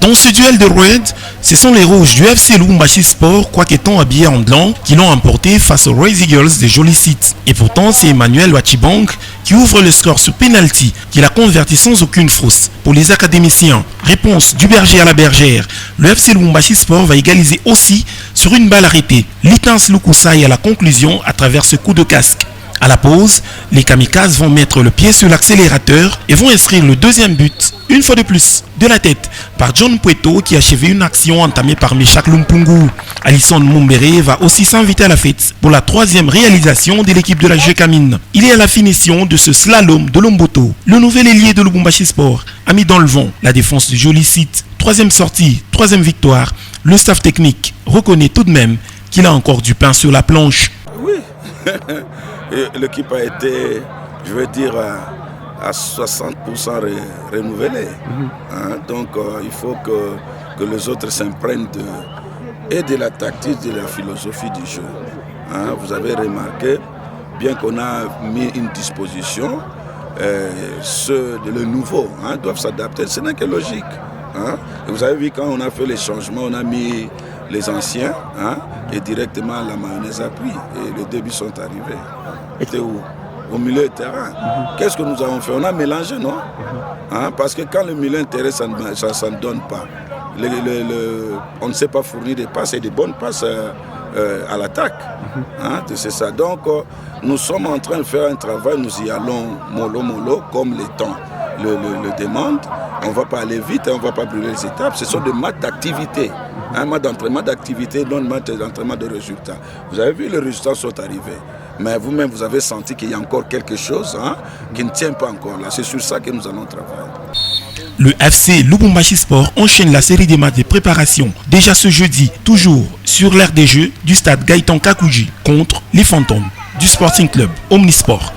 Dans ce duel de Red, ce sont les rouges du FC Lubumbashi Sport, quoique étant habillés en blanc, qui l'ont emporté face aux Red Eagles de Joli City. Et pourtant, c'est Emmanuel Wachibang qui ouvre le score sur penalty, qu'il a converti sans aucune fausse. Pour les académiciens, réponse du berger à la bergère, le FC Lubumbashi Sport va égaliser aussi sur une balle arrêtée. Litans Lukusai à la conclusion à travers ce coup de casque. À la pause, les kamikazes vont mettre le pied sur l'accélérateur et vont inscrire le deuxième but, une fois de plus, de la tête, par John Pueto qui achevait une action entamée par Meshak Lumpungu. Alisson Mumbere va aussi s'inviter à la fête pour la troisième réalisation de l'équipe de la Jekamine. Il est à la finition de ce slalom de Lomboto. Le nouvel ailier de Lubumbashi Sport a mis dans le vent la défense du Joli City. Troisième sortie, troisième victoire. Le staff technique reconnaît tout de même qu'il a encore du pain sur la planche. Oui. L'équipe a été, je veux dire, à 60% renouvelée. Donc il faut que les autres s'imprègnent de la tactique, de la philosophie du jeu. Vous avez remarqué, bien qu'on a mis une disposition, ceux de le nouveau doivent s'adapter. Ce n'est que logique. Et vous avez vu, quand on a fait les changements, on a mis les anciens et directement la mayonnaise a pris. Et les débuts sont arrivés. C'était où? Au milieu de terrain. Qu'est-ce que nous avons fait? On a mélangé, non? Parce que quand le milieu de terrain, ça ne donne pas. On ne sait pas fournir des passes et des bonnes passes à l'attaque. C'est ça. Donc, nous sommes en train de faire un travail, nous y allons mollo, comme les temps le demandent. On ne va pas aller vite, on ne va pas brûler les étapes. Ce sont des maths d'activité. Un match d'entraînement d'activité, non un match d'entraînement de résultats. Vous avez vu, les résultats sont arrivés. Mais vous-même, vous avez senti qu'il y a encore quelque chose qui ne tient pas encore là. C'est sur ça que nous allons travailler. Le FC Lubumbashi Sport enchaîne la série des matchs de préparation. Déjà ce jeudi, toujours sur l'aire des jeux du stade Gaëtan Kakuji contre les Fantômes du Sporting Club Omnisport.